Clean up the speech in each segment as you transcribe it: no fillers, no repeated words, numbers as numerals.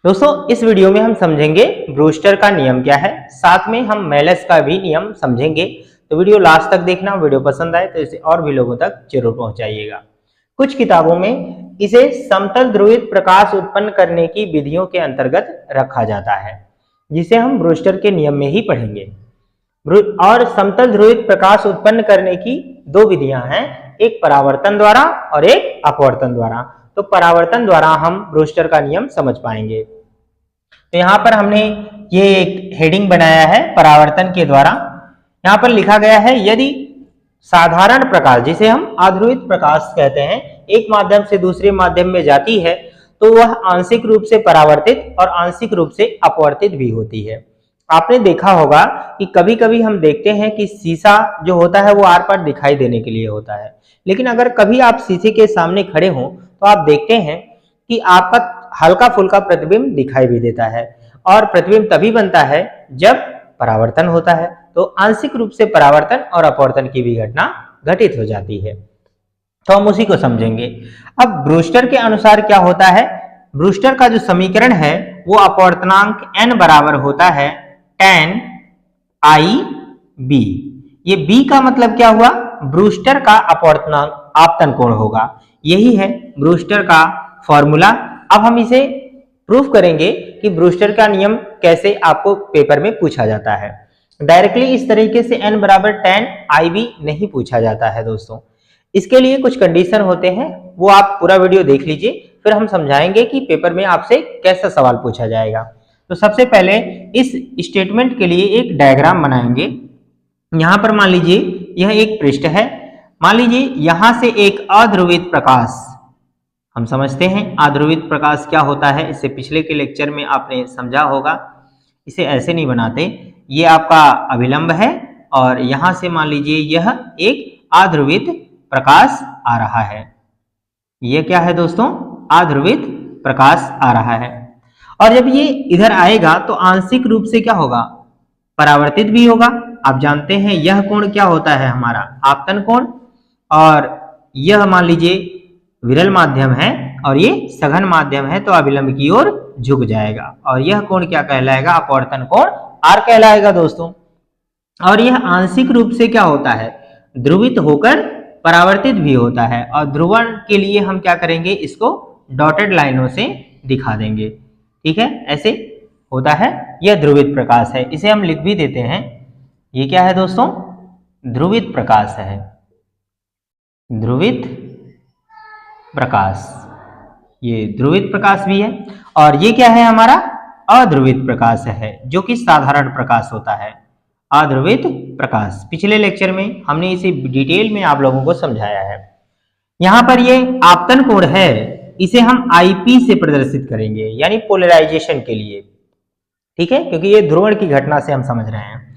दोस्तों इस वीडियो में हम समझेंगे ब्रूस्टर का नियम क्या है, साथ में हम मेलस का भी नियम समझेंगे। तो वीडियो लास्ट तक देखना। वीडियो पसंद आए तो इसे और भी लोगों तक जरूर पहुंचाइएगा। कुछ किताबों में इसे समतल ध्रुवित प्रकाश उत्पन्न करने की विधियों के अंतर्गत रखा जाता है, जिसे हम ब्रूस्टर के नियम में ही पढ़ेंगे। और समतल ध्रुवित प्रकाश उत्पन्न करने की दो विधियां हैं, एक परावर्तन द्वारा और एक अपवर्तन द्वारा। तो परावर्तन द्वारा हम ब्रूस्टर का नियम समझ पाएंगे। तो यहाँ पर हमने ये एक हेडिंग बनाया है परावर्तन के द्वारा। यहाँ पर लिखा गया है, यदि साधारण प्रकाश जिसे हम अध्रुवित प्रकाश कहते हैं एक माध्यम से दूसरे माध्यम में जाती है तो वह आंशिक रूप से परावर्तित और आंशिक रूप से अपवर्तित भी होती है। आपने देखा होगा कि कभी कभी हम देखते हैं कि शीशा जो होता है वो आर पार दिखाई देने के लिए होता है, लेकिन अगर कभी आप शीशे के सामने खड़े हों तो आप देखते हैं कि आपका हल्का फुल्का प्रतिबिंब दिखाई भी देता है। और प्रतिबिंब तभी बनता है जब परावर्तन होता है। तो आंशिक रूप से परावर्तन और अपवर्तन की भी घटना घटित हो जाती है। तो हम उसी को समझेंगे। अब ब्रूस्टर के अनुसार क्या होता है, ब्रूस्टर का जो समीकरण है वो अपवर्तनांक n बराबर होता है tan i b। ये b का मतलब क्या हुआ, ब्रूस्टर का अपवर्तनांक आपतन कोण होगा। यही है ब्रूस्टर का फॉर्मूला। अब हम इसे प्रूफ करेंगे कि ब्रूस्टर का नियम कैसे आपको पेपर में पूछा जाता है। डायरेक्टली इस तरीके से n बराबर tan i b नहीं पूछा जाता है दोस्तों। इसके लिए कुछ कंडीशन होते हैं, वो आप पूरा वीडियो देख लीजिए, फिर हम समझाएंगे कि पेपर में आपसे कैसा सवाल पूछा जाएगा। तो सबसे पहले इस स्टेटमेंट के लिए एक डायग्राम बनाएंगे। यहाँ पर मान लीजिए यह एक पृष्ठ है। मान लीजिए यहाँ से एक अध्रुवित प्रकाश, हम समझते हैं अध्रुवित प्रकाश क्या होता है, इससे पिछले के लेक्चर में आपने समझा होगा। इसे ऐसे नहीं बनाते, ये आपका अभिलंब है और यहाँ से मान लीजिए यह एक अध्रुवित प्रकाश आ रहा है। यह क्या है दोस्तों, अध्रुवित प्रकाश आ रहा है। और जब ये इधर आएगा तो आंशिक रूप से क्या होगा, परावर्तित भी होगा। आप जानते हैं यह कोण क्या होता है, हमारा आपतन कोण। और यह मान लीजिए विरल माध्यम है और ये सघन माध्यम है, तो अभिलंब की ओर झुक जाएगा और यह कोण क्या कहलाएगा, अपवर्तन कोण R कहलाएगा दोस्तों। और यह आंशिक रूप से क्या होता है, ध्रुवित होकर परावर्तित भी होता है। और ध्रुवण के लिए हम क्या करेंगे, इसको डॉटेड लाइनों से दिखा देंगे। ठीक है, ऐसे होता है। यह ध्रुवित प्रकाश है, इसे हम लिख भी देते हैं। ये क्या है दोस्तों, ध्रुवित प्रकाश है, ध्रुवित प्रकाश। ये ध्रुवित प्रकाश भी है। और ये क्या है, हमारा अध्रुवित प्रकाश है, जो कि साधारण प्रकाश होता है, अध्रुवित प्रकाश। पिछले लेक्चर में हमने इसे डिटेल में आप लोगों को समझाया है। यहाँ पर ये आपतन कोण है, इसे हम IP से प्रदर्शित करेंगे, यानी पोलराइजेशन के लिए। ठीक है, क्योंकि ये ध्रुवण की घटना से हम समझ रहे हैं।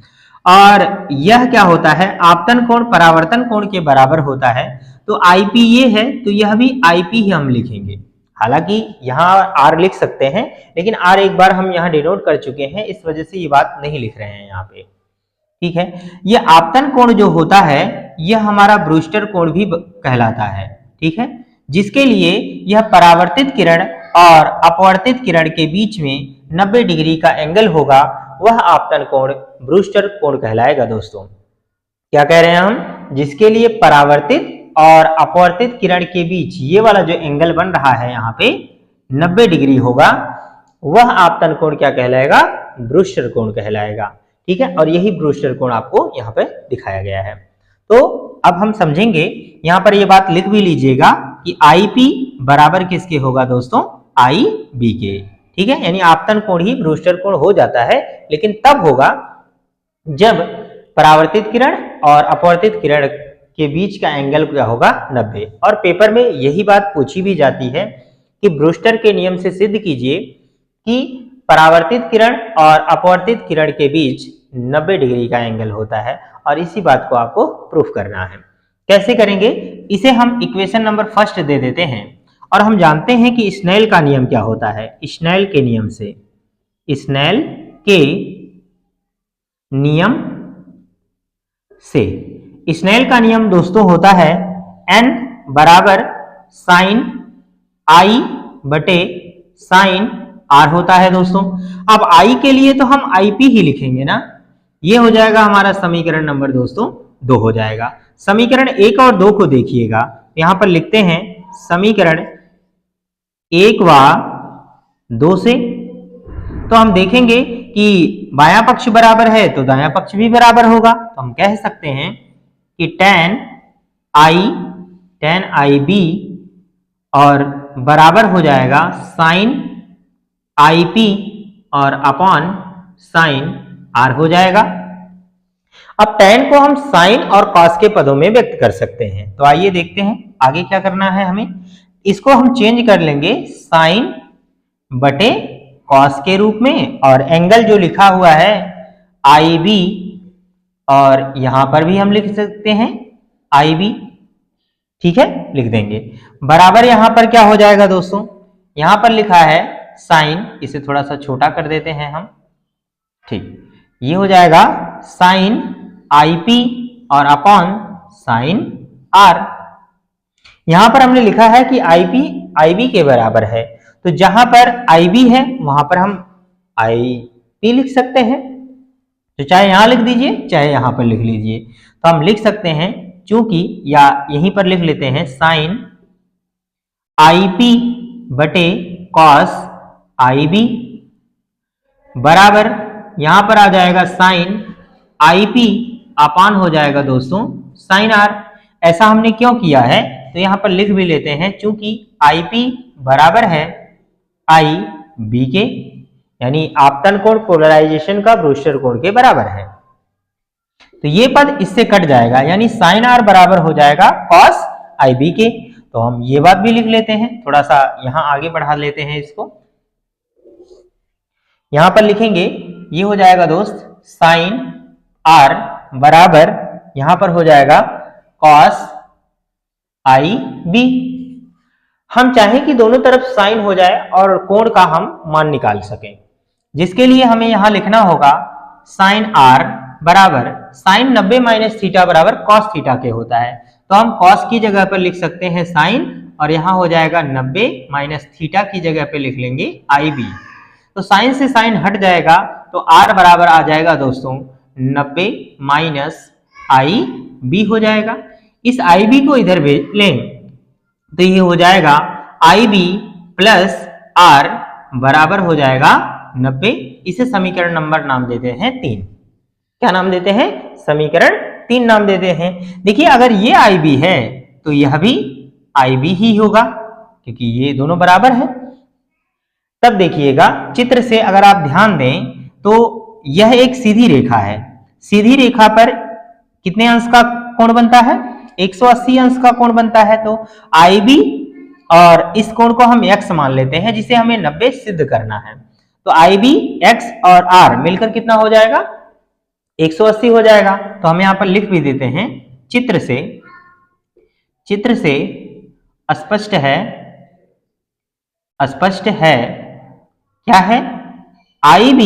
और यह क्या होता है, आपतन कोण परावर्तन कोण के बराबर होता है। तो IP ये है, तो यह भी IP ही हम लिखेंगे। हालांकि यहाँ R लिख सकते हैं, लेकिन R एक बार हम यहाँ डिनोट कर चुके हैं, इस वजह से ये बात नहीं लिख रहे हैं यहाँ पे। ठीक है, ये आपतन कोण जो होता है यह हमारा ब्रूस्टर कोण भी कहलाता है। ठीक है, जिसके लिए यह परावर्तित किरण और अपवर्तित किरण के बीच में 90 डिग्री का एंगल होगा, वह आपतन कोण ब्रूस्टर कोण कहलाएगा दोस्तों। क्या कह रहे हैं हम, जिसके लिए परावर्तित और अपवर्तित किरण के बीच ये वाला जो एंगल बन रहा है यहाँ पे 90 डिग्री होगा, वह आपतन कोण क्या कहलाएगा, ब्रूस्टर कोण कहलाएगा। ठीक है, और यही ब्रूस्टर कोण आपको यहाँ पे दिखाया गया है। तो अब हम समझेंगे, यहाँ पर ये बात लिख भी लीजिएगा कि IP बराबर किसके होगा दोस्तों, IB के। ठीक है, यानी आपतन कोण ही ब्रूस्टर कोण हो जाता है, लेकिन तब होगा जब परावर्तित किरण और अपवर्तित किरण के बीच का एंगल क्या होगा, 90। और पेपर में यही बात पूछी भी जाती है कि ब्रूस्टर के नियम से सिद्ध कीजिए कि परावर्तित किरण और अपवर्तित किरण के बीच 90 डिग्री का एंगल होता है। और इसी बात को आपको प्रूफ करना है। कैसे करेंगे, इसे हम इक्वेशन नंबर फर्स्ट दे देते हैं। और हम जानते हैं कि स्नेल का नियम क्या होता है। स्नेल के नियम से, स्नेल के नियम से, स्नेल का नियम दोस्तों होता है n बराबर साइन I बटे साइन R होता है दोस्तों। अब I के लिए तो हम IP ही लिखेंगे ना, ये हो जाएगा हमारा समीकरण नंबर दोस्तों 2 हो जाएगा। समीकरण 1 और 2 को देखिएगा, यहां पर लिखते हैं समीकरण 1 व 2 से, तो हम देखेंगे कि बायां पक्ष बराबर है तो दायां पक्ष भी बराबर होगा, तो हम कह सकते हैं कि tan IB और बराबर हो जाएगा sin IP और अपॉन sin R हो जाएगा। अब tan को हम sin और cos के पदों में व्यक्त कर सकते हैं, तो आइए देखते हैं आगे क्या करना है हमें। इसको हम चेंज कर लेंगे sin बटे cos के रूप में, और एंगल जो लिखा हुआ है IB, और यहां पर भी हम लिख सकते हैं IB, ठीक है, लिख देंगे। बराबर यहां पर क्या हो जाएगा दोस्तों, यहां पर लिखा है साइन, इसे थोड़ा सा छोटा कर देते हैं हम, ठीक, ये हो जाएगा साइन IP और अपॉन साइन R। यहां पर हमने लिखा है कि IP IB के बराबर है, तो जहां पर IB है वहां पर हम IP लिख सकते हैं, तो चाहे यहां लिख दीजिए चाहे यहां पर लिख लीजिए। तो हम लिख सकते हैं, चूंकि या यहीं पर लिख लेते हैं साइन IP बटे कॉस IB बराबर, यहां पर आ जाएगा साइन IP अपान हो जाएगा दोस्तों साइन R। ऐसा हमने क्यों किया है, तो यहां पर लिख भी लेते हैं, चूंकि IP बराबर है IB के, यानी आपतन कोण पोलराइजेशन का ब्रूस्टर कोण के बराबर है, तो ये पद इससे कट जाएगा, यानी साइन R बराबर हो जाएगा कॉस IB के। तो हम ये बात भी लिख लेते हैं, थोड़ा सा यहां आगे बढ़ा लेते हैं इसको, यहां पर लिखेंगे, ये हो जाएगा दोस्त साइन R बराबर, यहां पर हो जाएगा कॉस IB। हम चाहें कि दोनों तरफ साइन हो जाए और कोण का हम मान निकाल सकें, जिसके लिए हमें यहां लिखना होगा साइन R बराबर साइन 90 माइनस थीटा बराबर कॉस थीटा के होता है, तो हम कॉस की जगह पर लिख सकते हैं साइन, और यहां हो जाएगा 90 माइनस थीटा की जगह पे लिख लेंगे IB। तो साइन से साइन हट जाएगा, तो R बराबर आ जाएगा दोस्तों 90 माइनस IB हो जाएगा। इस IB को इधर भेज लें तो ये हो जाएगा IB प्लस R बराबर हो जाएगा 90। इसे समीकरण नंबर नाम देते हैं 3। क्या नाम देते हैं, समीकरण 3 नाम देते हैं। देखिए अगर ये IB है तो यह भी IB ही होगा, क्योंकि ये दोनों बराबर हैं। तब देखिएगा चित्र से अगर आप ध्यान दें तो यह एक सीधी रेखा है, सीधी रेखा पर कितने अंश का कोण बनता है, 180 अंश का कोण बनता है। तो IB और इस कोण को हम x मान लेते हैं, जिसे हमें 90 सिद्ध करना है। तो IB x और R मिलकर कितना हो जाएगा, 180 हो जाएगा। तो हम यहां पर लिख भी देते हैं, चित्र से स्पष्ट है क्या है, IB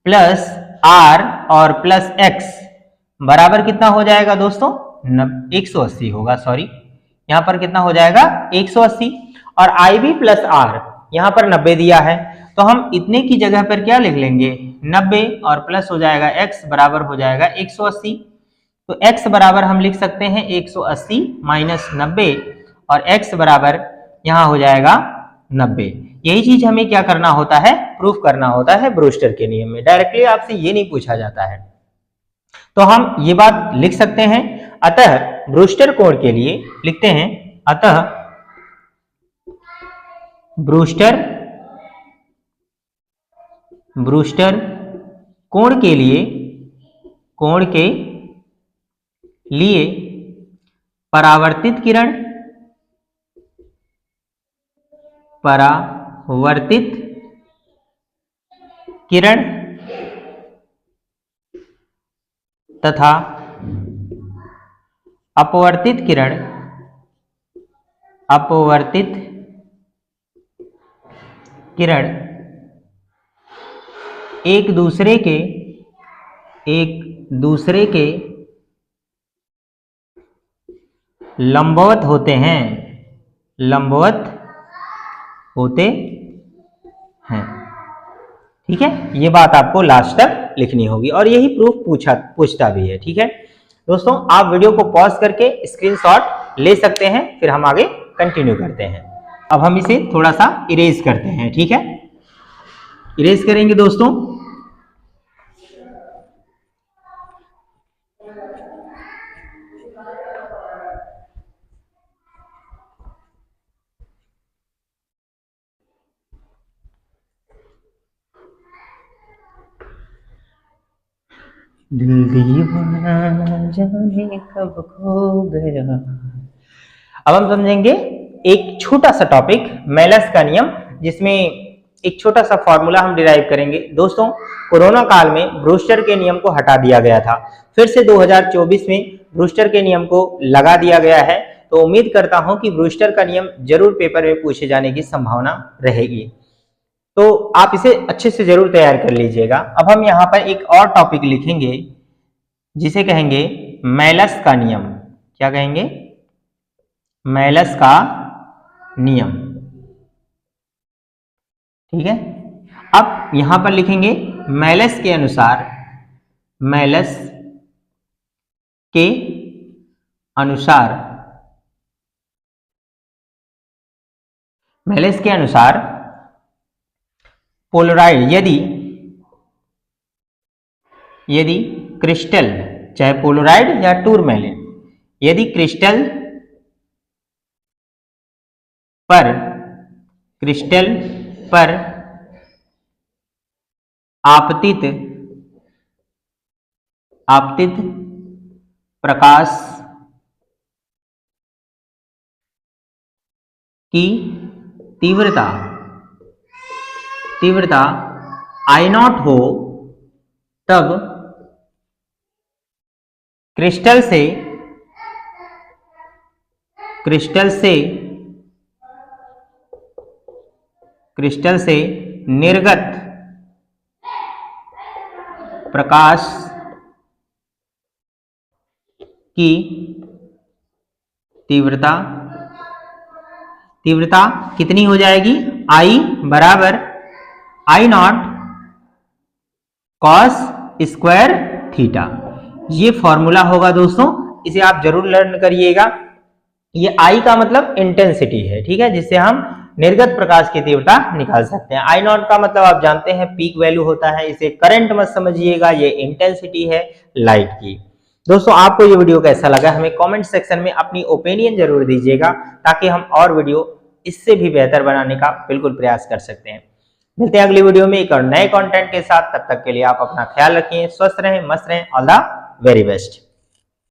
प्लस R और प्लस x बराबर कितना हो जाएगा दोस्तों, 180 होगा, सॉरी यहां पर कितना हो जाएगा 180, और IB प्लस R यहां पर 90 दिया है, तो हम इतने की जगह पर क्या लिख लेंगे 90, और प्लस हो जाएगा x बराबर हो जाएगा 180। तो x बराबर हम लिख सकते हैं 180 माइनस 90, और x बराबर यहां हो जाएगा 90। यही चीज हमें क्या करना होता है, प्रूफ करना होता है ब्रूस्टर के नियम में। डायरेक्टली आपसे ये नहीं पूछा जाता है, तो हम ये बात लिख सकते हैं। अतः ब्रूस्टर कोण के लिए लिखते हैं, अतः ब्रूस्टर कोण के लिए परावर्तित किरण तथा अपवर्तित किरण एक दूसरे के लंबवत होते हैं। ठीक है, ये बात आपको लास्ट तक लिखनी होगी और यही प्रूफ पूछता भी है। ठीक है दोस्तों, आप वीडियो को पॉज करके स्क्रीनशॉट ले सकते हैं, फिर हम आगे कंटिन्यू करते हैं। अब हम इसे थोड़ा सा इरेज करते हैं। ठीक है, इरेज करेंगे दोस्तों। दिल दीवाना जाने कब खो गया। अब हम समझेंगे एक छोटा सा टॉपिक, मेलस का नियम, जिसमें एक छोटा सा फॉर्मूला हम डिराइव करेंगे। दोस्तों, कोरोना काल में ब्रूस्टर के नियम को हटा दिया गया था, फिर से 2024 में ब्रूस्टर के नियम को लगा दिया गया है। तो उम्मीद करता हूं कि ब्रूस्टर का नियम जरूर पेपर में पूछे जाने की संभावना रहेगी, तो आप इसे अच्छे से जरूर तैयार कर लीजिएगा। अब हम यहाँ पर एक और टॉपिक लिखेंगे जिसे कहेंगे मेलस का नियम। क्या कहेंगे? मेलस का नियम। ठीक है, अब यहां पर लिखेंगे मेलस के अनुसार, मेलस के अनुसार, मेलस के अनुसार पोलराइड, यदि क्रिस्टल, चाहे पोलराइड या टूरमैलिन, यदि क्रिस्टल पर आपतित प्रकाश की तीव्रता I0 हो, तब क्रिस्टल से निर्गत प्रकाश की तीव्रता कितनी हो जाएगी? I बराबर I0 cos स्क्वायर थीटा। ये फॉर्मूला होगा दोस्तों, इसे आप जरूर लर्न करिएगा। ये I का मतलब इंटेंसिटी है, ठीक है, जिससे हम निर्गत प्रकाश की तीव्रता निकाल सकते हैं। I0 का मतलब आप जानते हैं पीक वैल्यू होता है, इसे करंट मत समझिएगा, ये इंटेंसिटी है लाइट की। दोस्तों, आपको ये वीडियो कैसा लगा हमें कमेंट सेक्शन में अपनी ओपिनियन जरूर दीजिएगा, ताकि हम और वीडियो इससे भी बेहतर बनाने का बिल्कुल प्रयास कर सकते हैं। मिलते हैं अगली वीडियो में एक और नए कंटेंट के साथ। तब तक के लिए आप अपना ख्याल रखिए, स्वस्थ रहें, मस्त रहें। All the very best.